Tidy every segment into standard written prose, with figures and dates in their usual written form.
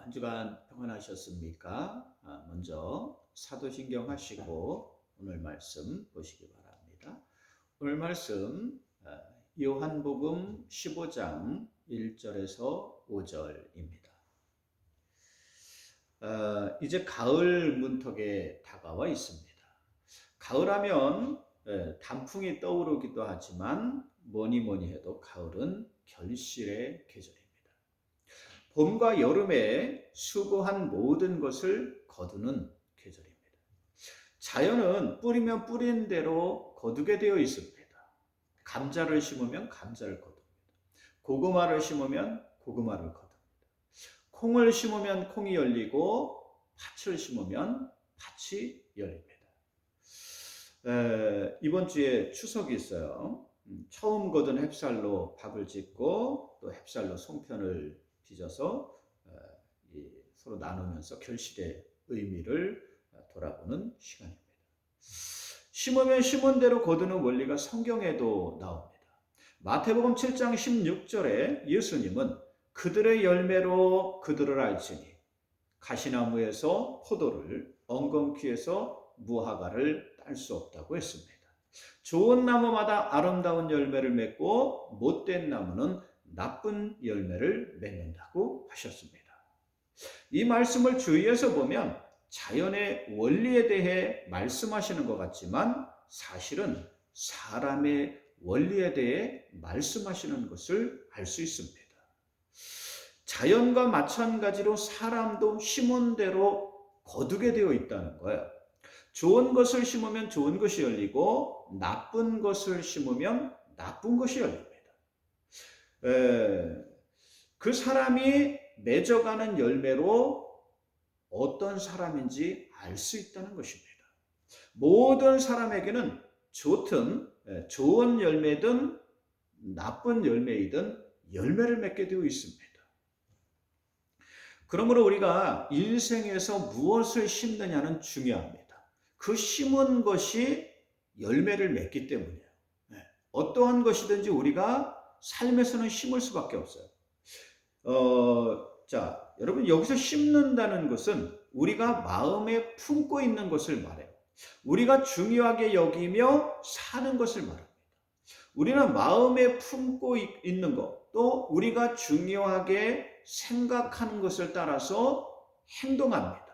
한 주간 평안하셨습니까? 먼저 사도신경 하시고 오늘 말씀 보시기 바랍니다. 오늘 말씀 요한복음 15장 1절에서 5절입니다. 이제 가을 문턱에 다가와 있습니다. 가을하면 단풍이 떠오르기도 하지만 뭐니 해도 가을은 결실의 계절입니다. 봄과 여름에 수고한 모든 것을 거두는 계절입니다. 자연은 뿌리면 뿌린 대로 거두게 되어 있습니다. 감자를 심으면 감자를 거둡니다. 고구마를 심으면 고구마를 거둡니다. 콩을 심으면 콩이 열리고 팥을 심으면 팥이 열립니다. 이번 주에 추석이 있어요. 처음 거둔 햅쌀로 밥을 짓고 또 햅쌀로 송편을 빚어서 서로 나누면서 결실의 의미를 돌아보는 시간입니다. 심으면 심은 대로 거두는 원리가 성경에도 나옵니다. 마태복음 7장 16절에 예수님은 그들의 열매로 그들을 알지니 가시나무에서 포도를 엉겅퀴에서 무화과를 딸 수 없다고 했습니다. 좋은 나무마다 아름다운 열매를 맺고 못된 나무는 나쁜 열매를 맺는다고 하셨습니다. 이 말씀을 주위에서 보면 자연의 원리에 대해 말씀하시는 것 같지만 사실은 사람의 원리에 대해 말씀하시는 것을 알 수 있습니다. 자연과 마찬가지로 사람도 심은 대로 거두게 되어 있다는 거예요. 좋은 것을 심으면 좋은 것이 열리고 나쁜 것을 심으면 나쁜 것이 열립니다. 그 사람이 맺어가는 열매로 어떤 사람인지 알 수 있다는 것입니다. 모든 사람에게는 좋은 열매든 나쁜 열매이든 열매를 맺게 되어 있습니다. 그러므로 우리가 인생에서 무엇을 심느냐는 중요합니다. 그 심은 것이 열매를 맺기 때문이에요. 어떠한 것이든지 우리가 삶에서는 심을 수밖에 없어요. 여러분 여기서 심는다는 것은 우리가 마음에 품고 있는 것을 말해요. 우리가 중요하게 여기며 사는 것을 말합니다. 우리는 마음에 품고 있는 것, 또 우리가 중요하게 생각하는 것을 따라서 행동합니다.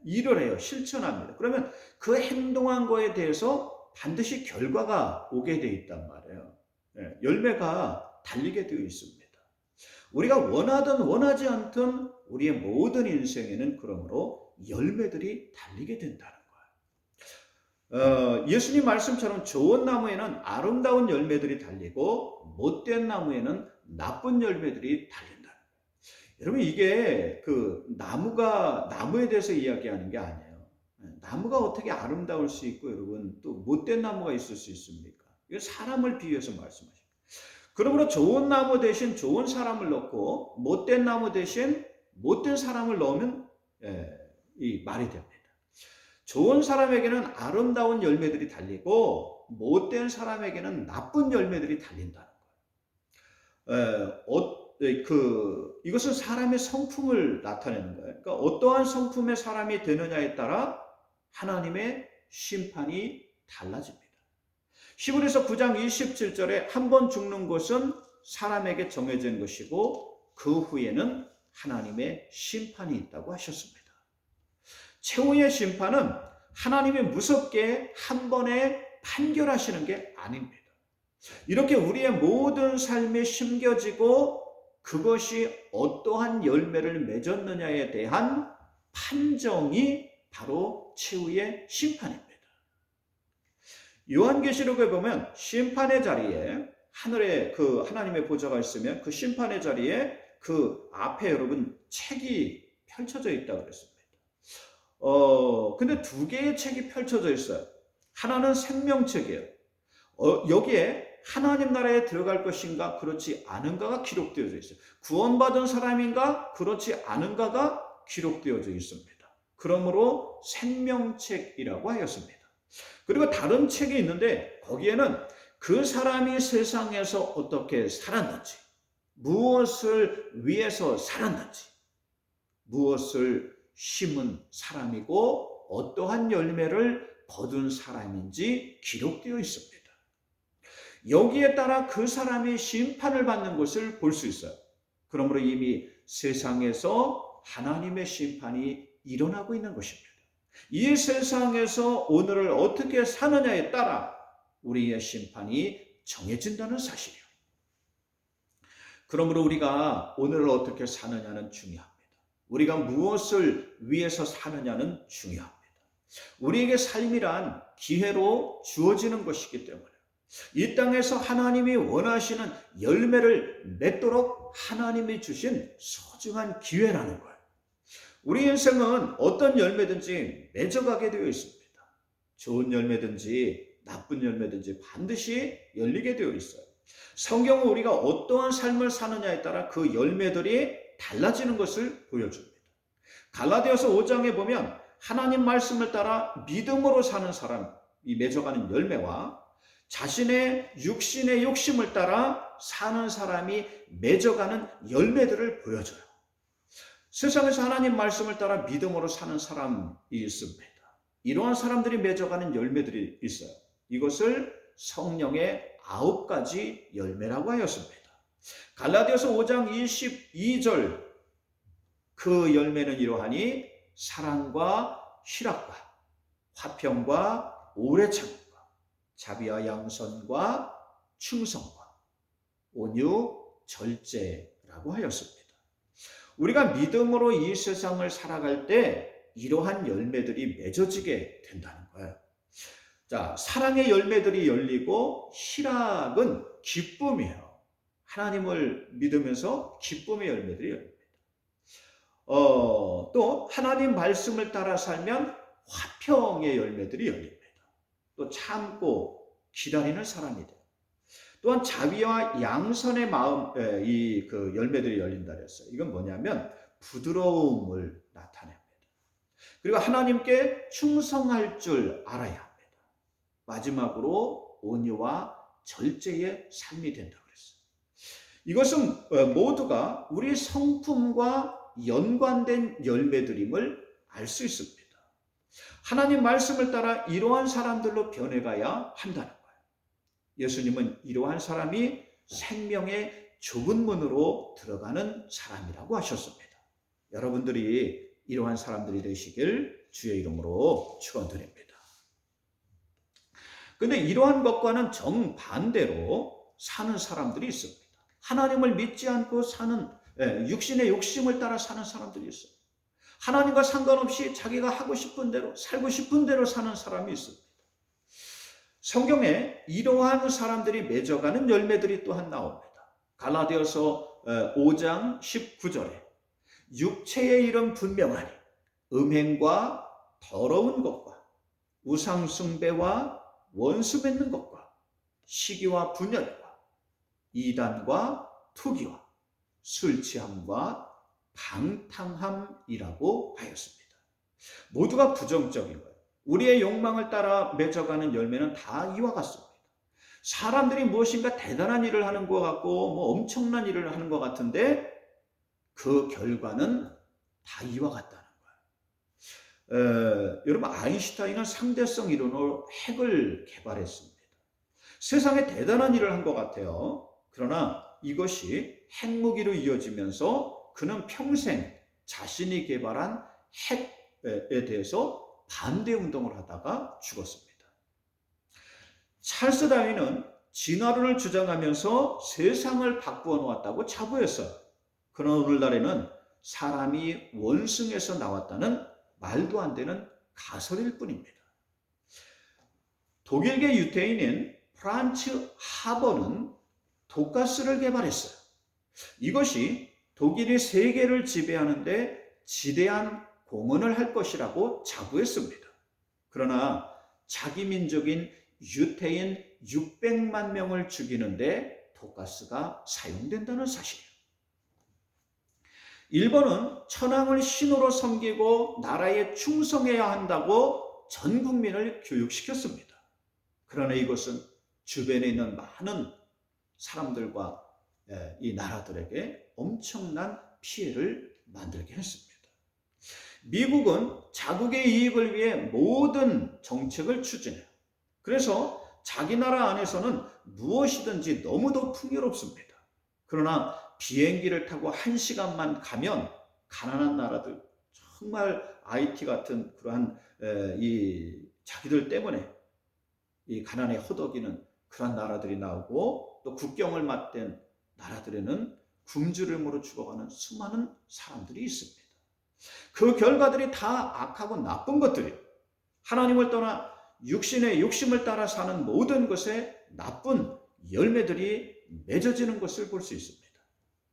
일을 해요. 실천합니다. 그러면 그 행동한 거에 대해서 반드시 결과가 오게 되어 있단 말이에요. 열매가 달리게 되어 있습니다. 우리가 원하든 원하지 않든 우리의 모든 인생에는 그러므로 열매들이 달리게 된다는 거예요. 예수님 말씀처럼 좋은 나무에는 아름다운 열매들이 달리고 못된 나무에는 나쁜 열매들이 달린다는 거예요. 여러분 이게 나무에 대해서 이야기하는 게 아니에요. 나무가 어떻게 아름다울 수 있고 여러분 또 못된 나무가 있을 수 있습니까? 이건 사람을 비유해서 말씀하십니다. 그러므로 좋은 나무 대신 좋은 사람을 넣고 못된 나무 대신 못된 사람을 넣으면 이 말이 됩니다. 좋은 사람에게는 아름다운 열매들이 달리고 못된 사람에게는 나쁜 열매들이 달린다는 거예요. 이것은 사람의 성품을 나타내는 거예요. 그러니까 어떠한 성품의 사람이 되느냐에 따라 하나님의 심판이 달라집니다. 히브리서 9장 27절에 한 번 죽는 것은 사람에게 정해진 것이고 그 후에는 하나님의 심판이 있다고 하셨습니다. 최후의 심판은 하나님이 무섭게 한 번에 판결하시는 게 아닙니다. 이렇게 우리의 모든 삶에 심겨지고 그것이 어떠한 열매를 맺었느냐에 대한 판정이 바로 최후의 심판입니다. 요한계시록에 보면 심판의 자리에 하늘에 그 하나님의 보좌가 있으면 그 심판의 자리에 그 앞에 여러분 책이 펼쳐져 있다고 그랬습니다. 근데 두 개의 책이 펼쳐져 있어요. 하나는 생명책이에요. 여기에 하나님 나라에 들어갈 것인가 그렇지 않은가가 기록되어져 있어요. 구원받은 사람인가 그렇지 않은가가 기록되어져 있습니다. 그러므로 생명책이라고 하였습니다. 그리고 다른 책이 있는데 거기에는 그 사람이 세상에서 어떻게 살았는지, 무엇을 위해서 살았는지, 무엇을 심은 사람이고 어떠한 열매를 거둔 사람인지 기록되어 있습니다. 여기에 따라 그 사람이 심판을 받는 것을 볼 수 있어요. 그러므로 이미 세상에서 하나님의 심판이 일어나고 있는 것입니다. 이 세상에서 오늘을 어떻게 사느냐에 따라 우리의 심판이 정해진다는 사실이에요. 그러므로 우리가 오늘을 어떻게 사느냐는 중요합니다. 우리가 무엇을 위해서 사느냐는 중요합니다. 우리에게 삶이란 기회로 주어지는 것이기 때문에 이 땅에서 하나님이 원하시는 열매를 맺도록 하나님이 주신 소중한 기회라는 거예요. 우리 인생은 어떤 열매든지 맺어가게 되어 있습니다. 좋은 열매든지 나쁜 열매든지 반드시 열리게 되어 있어요. 성경은 우리가 어떠한 삶을 사느냐에 따라 그 열매들이 달라지는 것을 보여줍니다. 갈라디아서 5장에 보면 하나님 말씀을 따라 믿음으로 사는 사람이 맺어가는 열매와 자신의 육신의 욕심을 따라 사는 사람이 맺어가는 열매들을 보여줘요. 세상에서 하나님 말씀을 따라 믿음으로 사는 사람이 있습니다. 이러한 사람들이 맺어가는 열매들이 있어요. 이것을 성령의 9가지 열매라고 하였습니다. 갈라디아서 5장 22절 그 열매는 이러하니 사랑과 희락과 화평과 오래 참음과 자비와 양선과 충성과 온유 절제라고 하였습니다. 우리가 믿음으로 이 세상을 살아갈 때 이러한 열매들이 맺어지게 된다는 거예요. 자, 사랑의 열매들이 열리고 희락은 기쁨이에요. 하나님을 믿으면서 기쁨의 열매들이 열립니다. 또 하나님 말씀을 따라 살면 화평의 열매들이 열립니다. 또 참고 기다리는 사람이 돼요. 또한 자비와 양선의 마음, 그 열매들이 열린다 그랬어요. 이건 뭐냐면 부드러움을 나타냅니다. 그리고 하나님께 충성할 줄 알아야 합니다. 마지막으로 온유와 절제의 삶이 된다 그랬어요. 이것은 모두가 우리 성품과 연관된 열매들임을 알 수 있습니다. 하나님 말씀을 따라 이러한 사람들로 변해가야 한다는 거예요. 예수님은 이러한 사람이 생명의 좁은 문으로 들어가는 사람이라고 하셨습니다. 여러분들이 이러한 사람들이 되시길 주의 이름으로 축원드립니다. 근데 이러한 것과는 정반대로 사는 사람들이 있습니다. 하나님을 믿지 않고 사는 육신의 욕심을 따라 사는 사람들이 있어요. 하나님과 상관없이 자기가 하고 싶은 대로 살고 싶은 대로 사는 사람이 있습니다. 성경에 이러한 사람들이 맺어가는 열매들이 또한 나옵니다. 갈라디아서 5장 19절에 육체의 일은 분명하니 음행과 더러운 것과 우상 숭배와 원수 맺는 것과 시기와 분열과 이단과 투기와 술 취함과 방탕함이라고 하였습니다. 모두가 부정적인 거예요. 우리의 욕망을 따라 맺어가는 열매는 다 이와 같습니다. 사람들이 무엇인가 대단한 일을 하는 것 같고 엄청난 일을 하는 것 같은데 그 결과는 다 이와 같다는 거예요. 여러분, 아인슈타인은 상대성 이론으로 핵을 개발했습니다. 세상에 대단한 일을 한 것 같아요. 그러나 이것이 핵무기로 이어지면서 그는 평생 자신이 개발한 핵에 대해서 반대 운동을 하다가 죽었습니다. 찰스 다윈은 진화론을 주장하면서 세상을 바꾸어 놓았다고 자부했어요. 그러나 오늘날에는 사람이 원숭이에서 나왔다는 말도 안 되는 가설일 뿐입니다. 독일계 유태인인 프란츠 하버는 독가스를 개발했어요. 이것이 독일이 세계를 지배하는데 지대한 공헌을 할 것이라고 자부했습니다. 그러나 자기 민족인 유태인 600만 명을 죽이는데 독가스가 사용된다는 사실이에요. 일본은 천황을 신으로 섬기고 나라에 충성해야 한다고 전 국민을 교육시켰습니다. 그러나 이것은 주변에 있는 많은 사람들과 이 나라들에게 엄청난 피해를 만들게 했습니다. 미국은 자국의 이익을 위해 모든 정책을 추진해요. 그래서 자기 나라 안에서는 무엇이든지 너무도 풍요롭습니다. 그러나 비행기를 타고 1시간만 가면 가난한 나라들, 정말 IT 같은 그러한 이 자기들 때문에 이 가난에 허덕이는 그러한 나라들이 나오고, 또 국경을 맞댄 나라들에는 굶주림으로 죽어가는 수많은 사람들이 있습니다. 그 결과들이 다 악하고 나쁜 것들이에요. 하나님을 떠나 육신의 욕심을 따라 사는 모든 것에 나쁜 열매들이 맺어지는 것을 볼 수 있습니다.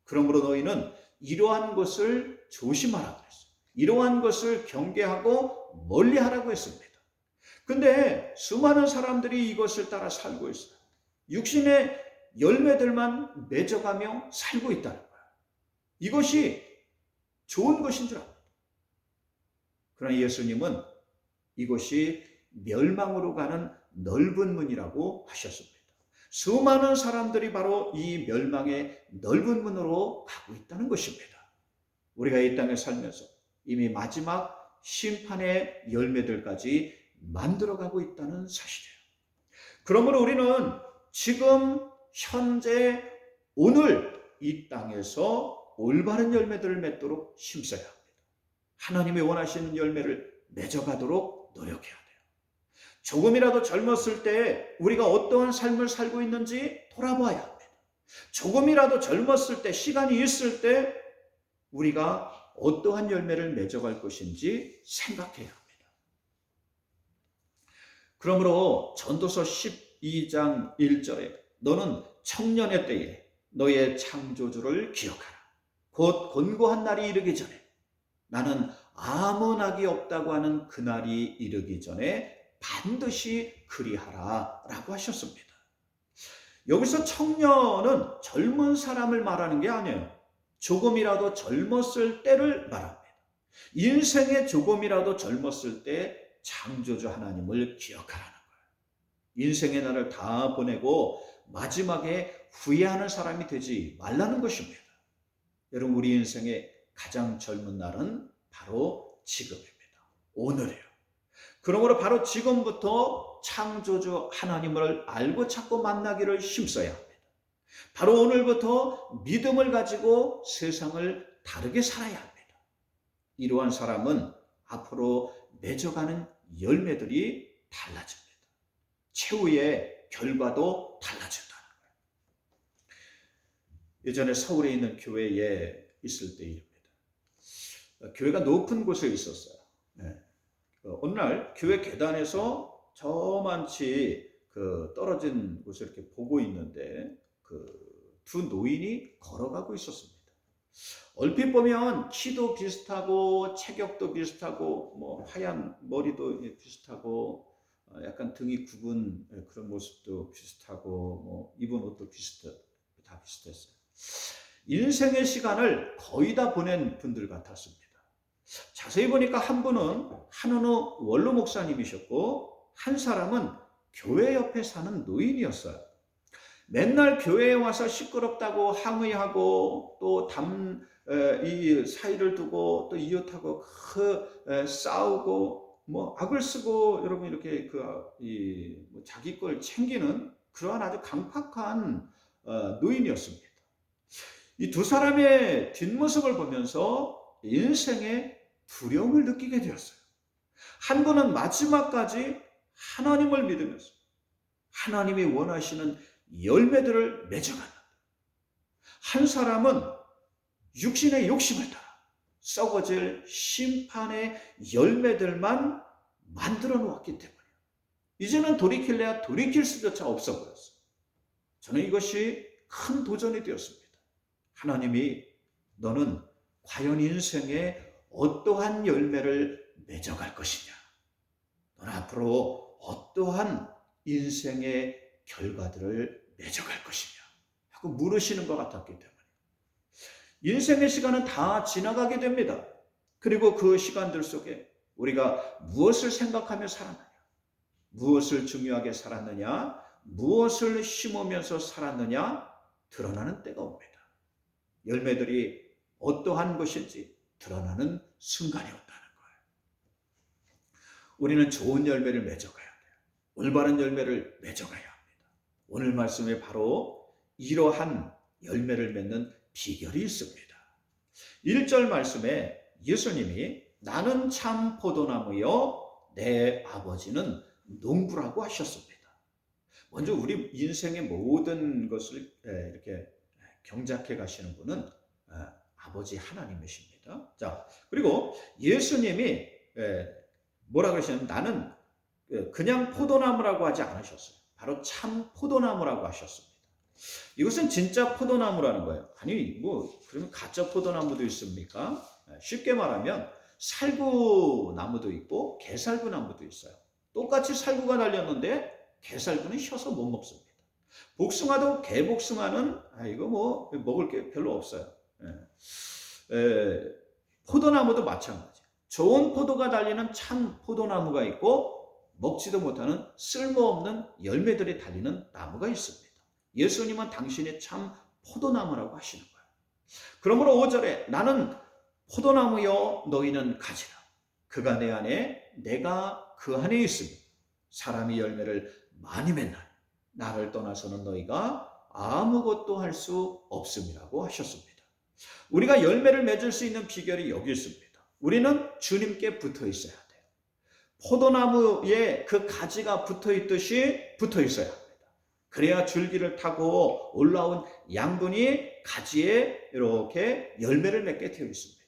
그러므로 너희는 이러한 것을 조심하라고 했어요. 이러한 것을 경계하고 멀리하라고 했습니다. 근데 수많은 사람들이 이것을 따라 살고 있어요. 육신의 열매들만 맺어가며 살고 있다는 거예요. 이것이 좋은 것인 줄 압니다. 그러나 예수님은 이것이 멸망으로 가는 넓은 문이라고 하셨습니다. 수많은 사람들이 바로 이 멸망의 넓은 문으로 가고 있다는 것입니다. 우리가 이 땅에 살면서 이미 마지막 심판의 열매들까지 만들어가고 있다는 사실이에요. 그러므로 우리는 지금 현재 오늘 이 땅에서 올바른 열매들을 맺도록 힘써야 합니다. 하나님이 원하시는 열매를 맺어가도록 노력해야 돼요. 조금이라도 젊었을 때 우리가 어떠한 삶을 살고 있는지 돌아봐야 합니다. 조금이라도 젊었을 때, 시간이 있을 때 우리가 어떠한 열매를 맺어갈 것인지 생각해야 합니다. 그러므로 전도서 12장 1절에 너는 청년의 때에 너의 창조주를 기억하라. 곧 곤고한 날이 이르기 전에, 나는 아무 낙이 없다고 하는 그날이 이르기 전에 반드시 그리하라 라고 하셨습니다. 여기서 청년은 젊은 사람을 말하는 게 아니에요. 조금이라도 젊었을 때를 말합니다. 인생에 조금이라도 젊었을 때 창조주 하나님을 기억하라는 거예요. 인생의 날을 다 보내고 마지막에 후회하는 사람이 되지 말라는 것입니다. 여러분, 우리 인생의 가장 젊은 날은 바로 지금입니다. 오늘이에요. 그러므로 바로 지금부터 창조주 하나님을 알고 찾고 만나기를 힘써야 합니다. 바로 오늘부터 믿음을 가지고 세상을 다르게 살아야 합니다. 이러한 사람은 앞으로 맺어가는 열매들이 달라집니다. 최후의 결과도 달라진다는 거예요. 예전에 서울에 있는 교회에 있을 때입니다. 교회가 높은 곳에 있었어요. 네. 어느 날 교회 계단에서 저만치 떨어진 곳을 이렇게 보고 있는데 두 노인이 걸어가고 있었습니다. 얼핏 보면 키도 비슷하고 체격도 비슷하고 뭐 하얀 머리도 비슷하고 약간 등이 굽은 그런 모습도 비슷하고 뭐 입은 옷도 다 비슷했어요. 인생의 시간을 거의 다 보낸 분들 같았습니다. 자세히 보니까 한 분은 한은우 원로 목사님이셨고, 한 사람은 교회 옆에 사는 노인이었어요. 맨날 교회에 와서 시끄럽다고 항의하고, 또 이 사이를 두고 또 이웃하고 싸우고 뭐 악을 쓰고, 여러분 이렇게 자기 걸 챙기는 그러한 아주 강팍한 노인이었습니다. 이 두 사람의 뒷모습을 보면서 인생의 두려움을 느끼게 되었어요. 한 분은 마지막까지 하나님을 믿으면서 하나님이 원하시는 열매들을 맺어간다. 한 사람은 육신의 욕심을 따라 썩어질 심판의 열매들만 만들어 놓았기 때문에 이제는 돌이킬래야 돌이킬 수조차 없어 보였어요. 저는 이것이 큰 도전이 되었습니다. 하나님이 너는 과연 인생에 어떠한 열매를 맺어갈 것이냐? 너는 앞으로 어떠한 인생의 결과들을 맺어갈 것이냐? 하고 물으시는 것 같았기 때문에 인생의 시간은 다 지나가게 됩니다. 그리고 그 시간들 속에 우리가 무엇을 생각하며 살았느냐? 무엇을 중요하게 살았느냐? 무엇을 심으면서 살았느냐? 드러나는 때가 옵니다. 열매들이 어떠한 것인지 드러나는 순간이었다는 거예요. 우리는 좋은 열매를 맺어가야 돼요. 올바른 열매를 맺어가야 합니다. 오늘 말씀에 바로 이러한 열매를 맺는 비결이 있습니다. 1절 말씀에 예수님이 나는 참 포도나무요 내 아버지는 농부라고 하셨습니다. 먼저 우리 인생의 모든 것을 이렇게 경작해 가시는 분은 아버지 하나님이십니다. 자, 그리고 예수님이 뭐라 그러시냐면 나는 그냥 포도나무라고 하지 않으셨어요. 바로 참 포도나무라고 하셨습니다. 이것은 진짜 포도나무라는 거예요. 아니 그러면 가짜 포도나무도 있습니까? 쉽게 말하면 살구나무도 있고 개살구나무도 있어요. 똑같이 살구가 달렸는데 개살구는 셔서 못 먹습니다. 복숭아도 개복숭아는 이거 먹을 게 별로 없어요. 포도나무도 마찬가지. 좋은 포도가 달리는 참 포도나무가 있고 먹지도 못하는 쓸모없는 열매들이 달리는 나무가 있습니다. 예수님은 당신이 참 포도나무라고 하시는 거예요. 그러므로 5절에 나는 포도나무여 너희는 가지라. 그가 내 안에 내가 그 안에 있으니 사람이 열매를 많이 맺나니 나를 떠나서는 너희가 아무것도 할 수 없음이라고 하셨습니다. 우리가 열매를 맺을 수 있는 비결이 여기 있습니다. 우리는 주님께 붙어 있어야 돼요. 포도나무에 그 가지가 붙어 있듯이 붙어 있어야 합니다. 그래야 줄기를 타고 올라온 양분이 가지에 이렇게 열매를 맺게 되어 있습니다.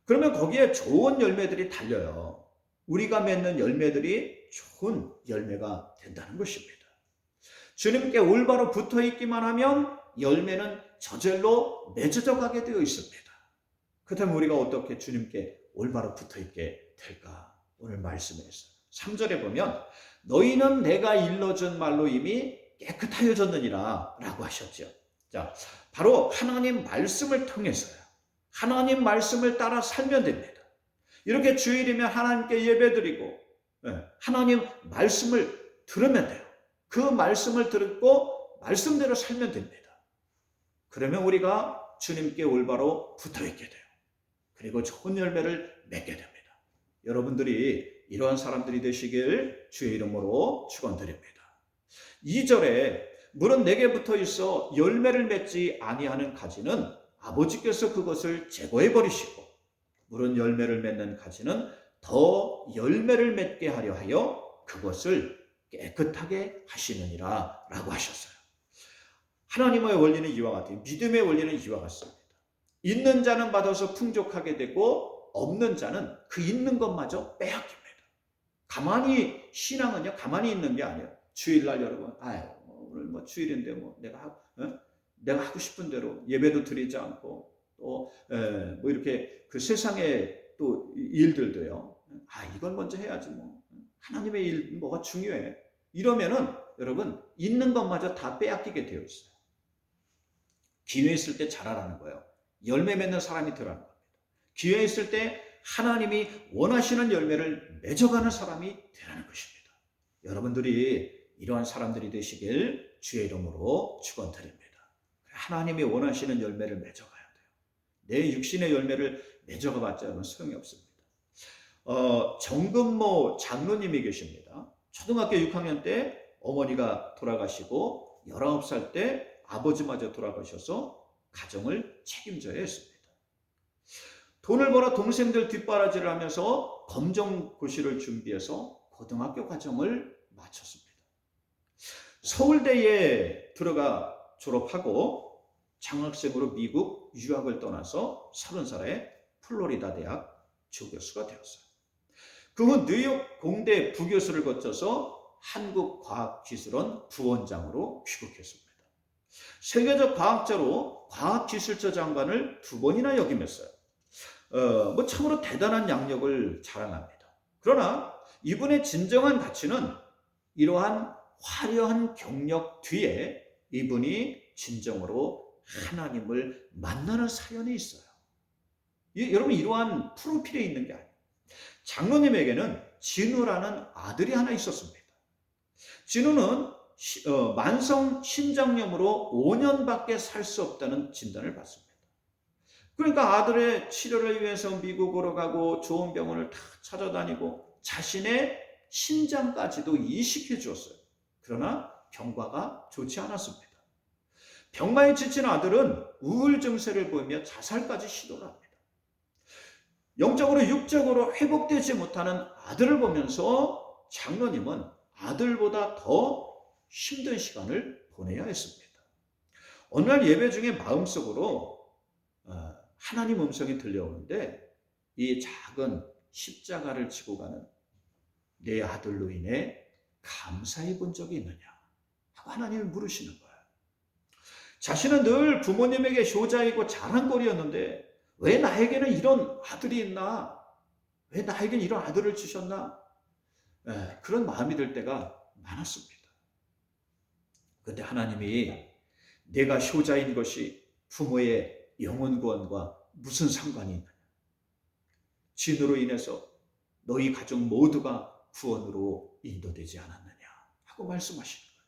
그러면 거기에 좋은 열매들이 달려요. 우리가 맺는 열매들이 좋은 열매가 된다는 것입니다. 주님께 올바로 붙어 있기만 하면 열매는 저절로 맺어져 가게 되어 있습니다. 그렇다면 우리가 어떻게 주님께 올바로 붙어 있게 될까? 오늘 말씀에서 3절에 보면 너희는 내가 일러준 말로 이미 깨끗하여졌느니라 라고 하셨죠. 자, 바로 하나님 말씀을 통해서요. 하나님 말씀을 따라 살면 됩니다. 이렇게 주일이면 하나님께 예배드리고 하나님 말씀을 들으면 돼요. 그 말씀을 듣고 말씀대로 살면 됩니다. 그러면 우리가 주님께 올바로 붙어있게 돼요. 그리고 좋은 열매를 맺게 됩니다. 여러분들이 이러한 사람들이 되시길 주의 이름으로 축원드립니다. 2절에 물은 내게 붙어 있어 열매를 맺지 아니하는 가지는 아버지께서 그것을 제거해 버리시고 물은 열매를 맺는 가지는 더 열매를 맺게 하려 하여 그것을 깨끗하게 하시느니라 라고 하셨어요. 하나님의 원리는 이와 같아요. 믿음의 원리는 이와 같습니다. 있는 자는 받아서 풍족하게 되고 없는 자는 그 있는 것마저 빼앗깁니다. 가만히 신앙은요 가만히 있는 게 아니에요. 주일날 여러분 오늘 주일인데 내가 하고 싶은 대로 예배도 드리지 않고 또 이렇게 그 세상의 또 일들도요. 이건 먼저 해야지 하나님의 일 뭐가 중요해. 이러면은 여러분 있는 것마저 다 빼앗기게 되어 있어요. 기회 있을 때 잘하라는 거예요. 열매 맺는 사람이 되라는 겁니다. 기회 있을 때 하나님이 원하시는 열매를 맺어가는 사람이 되라는 것입니다. 여러분들이 이러한 사람들이 되시길 주의 이름으로 축원드립니다. 하나님이 원하시는 열매를 맺어가야 돼요. 내 육신의 열매를 맺어가 봤자는 소용이 없습니다. 정근모 장로님이 계십니다. 초등학교 6학년 때 어머니가 돌아가시고 19살 때 아버지마저 돌아가셔서 가정을 책임져야 했습니다. 돈을 벌어 동생들 뒷바라지를 하면서 검정고시를 준비해서 고등학교 과정을 마쳤습니다. 서울대에 들어가 졸업하고 장학생으로 미국 유학을 떠나서 30살에 플로리다 대학 조교수가 되었어요. 그 후 뉴욕 공대 부교수를 거쳐서 한국과학기술원 부원장으로 귀국했습니다. 세계적 과학자로 과학기술처 장관을 2번이나 역임했어요. 참으로 대단한 양력을 자랑합니다. 그러나 이분의 진정한 가치는 이러한 화려한 경력 뒤에 이분이 진정으로 하나님을 만나는 사연이 있어요. 여러분 이러한 프로필에 있는 게 아니에요. 장로님에게는 진우라는 아들이 하나 있었습니다. 진우는 만성 신장염으로 5년밖에 살 수 없다는 진단을 받습니다. 그러니까 아들의 치료를 위해서 미국으로 가고 좋은 병원을 다 찾아다니고 자신의 신장까지도 이식해 주었어요. 그러나 경과가 좋지 않았습니다. 병마에 지친 아들은 우울 증세를 보이며 자살까지 시도를 합니다. 영적으로 육적으로 회복되지 못하는 아들을 보면서 장로님은 아들보다 더 힘든 시간을 보내야 했습니다. 어느 날 예배 중에 마음속으로 하나님 음성이 들려오는데 이 작은 십자가를 지고 가는 내 아들로 인해 감사해 본 적이 있느냐 하고 하나님을 물으시는 거예요. 자신은 늘 부모님에게 효자이고 자랑거리였는데 왜 나에게는 이런 아들이 있나? 왜 나에게는 이런 아들을 주셨나? 그런 마음이 들 때가 많았습니다. 그런데 하나님이 내가 효자인 것이 부모의 영혼 구원과 무슨 상관이 있느냐? 진으로 인해서 너희 가족 모두가 구원으로 인도되지 않았느냐 하고 말씀하시는 거예요.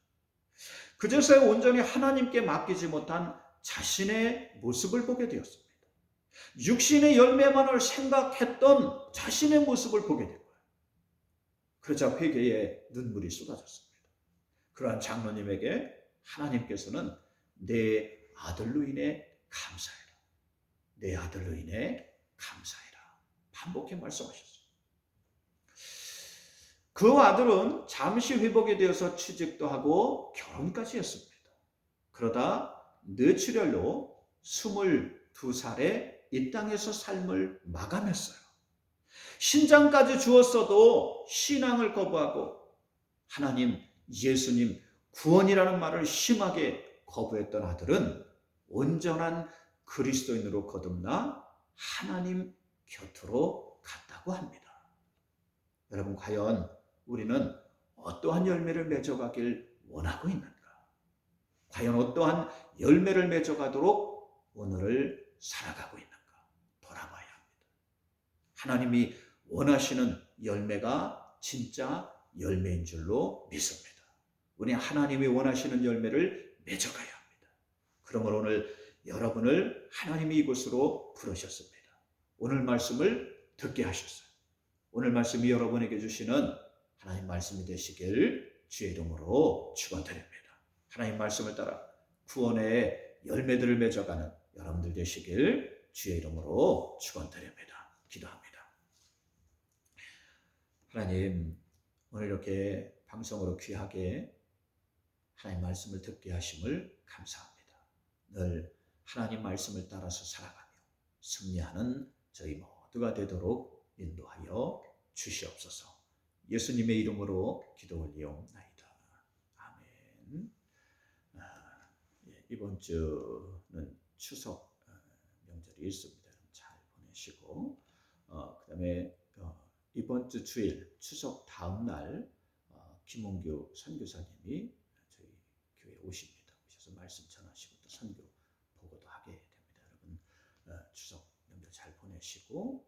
그제서야 온전히 하나님께 맡기지 못한 자신의 모습을 보게 되었습니다. 육신의 열매만을 생각했던 자신의 모습을 보게 된 거예요. 그러자 회개에 눈물이 쏟아졌습니다. 그러한 장로님에게 하나님께서는 내 아들로 인해 감사해라. 내 아들로 인해 감사해라. 반복해 말씀하셨어요. 그 아들은 잠시 회복이 되어서 취직도 하고 결혼까지 했습니다. 그러다 뇌출혈로 22살에 이 땅에서 삶을 마감했어요. 신장까지 주었어도 신앙을 거부하고 하나님, 예수님, 구원이라는 말을 심하게 거부했던 아들은 온전한 그리스도인으로 거듭나 하나님 곁으로 갔다고 합니다. 여러분, 과연 우리는 어떠한 열매를 맺어가길 원하고 있는가? 과연 어떠한 열매를 맺어가도록 오늘을 살아가고 있는가? 돌아봐야 합니다. 하나님이 원하시는 열매가 진짜 열매인 줄로 믿습니다. 우리 하나님이 원하시는 열매를 맺어가야 합니다. 그러므로 오늘 여러분을 하나님이 이곳으로 부르셨습니다. 오늘 말씀을 듣게 하셨어요. 오늘 말씀이 여러분에게 주시는 하나님 말씀이 되시길 주의 이름으로 축원드립니다. 하나님 말씀을 따라 구원의 열매들을 맺어가는 여러분들 되시길 주의 이름으로 축원드립니다. 기도합니다. 하나님, 오늘 이렇게 방송으로 귀하게 하나님 말씀을 듣게 하심을 감사합니다. 늘 하나님 말씀을 따라서 살아가며 승리하는 저희 모두가 되도록 인도하여 주시옵소서. 예수님의 이름으로 기도 올리옵나이다. 아멘. 이번 주는 추석 명절이 있습니다. 잘 보내시고 그 다음에 이번 주 주일 추석 다음 날 김홍규 선교사님이 저희 교회에 오십니다. 오셔서 말씀 전하시고 또 선교 보고도 하게 됩니다. 여러분 추석 명절 잘 보내시고